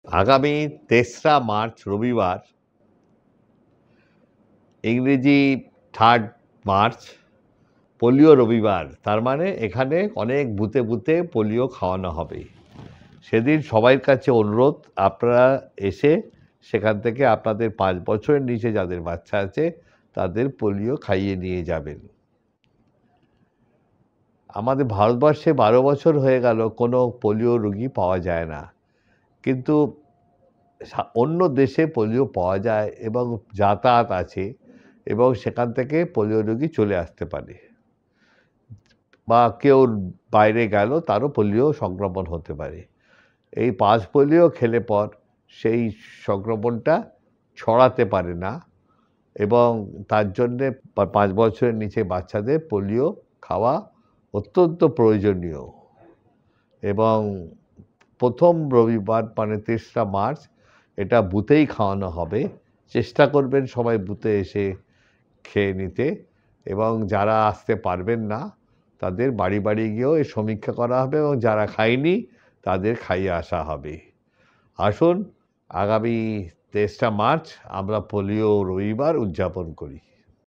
আগামী ৩রা মার্চ রবিবার, ইংরেজি 3rd মার্চ পোলিও রবিবার। তার মানে এখানে অনেক বুথে বুথে পোলিও খাওয়ানো হবে। সেদিন সবার কাছে অনুরোধ, আপনারা এসে সেখান থেকে আপনাদের 5 বছরের নিচে যাদের বাচ্চা আছে তাদের পোলিও খাইয়ে নিয়ে যাবেন। আমাদের ভারতবর্ষে 12 বছর হয়ে গেল কোনো পোলিও রোগী পাওয়া যায় না, কিন্তু অন্য দেশে পোলিও পাওয়া যায় এবং যাতায়াত আছে এবং সেখান থেকে পোলিও রোগী চলে আসতে পারে, বা কেউ বাইরে গেল তারও পোলিও সংক্রমণ হতে পারে। এই পালস পোলিও খেলে পর সেই সংক্রমণটা ছড়াতে পারে না, এবং তার জন্যে 5 বছরের নিচে বাচ্চাদের পোলিও খাওয়া অত্যন্ত প্রয়োজনীয়। এবং প্রথম রবিবার মানে ৩রা মার্চ এটা বুথেই খাওয়ানো হবে। চেষ্টা করবেন সবাই বুথে এসে খেয়ে নিতে, এবং যারা আসতে পারবেন না তাদের বাড়ি বাড়ি গিয়েও এই সমীক্ষা করা হবে এবং যারা খায়নি তাদের খাইয়ে আসা হবে। আসুন আগামী ৩রা মার্চ আমরা পোলিও রবিবার উদযাপন করি।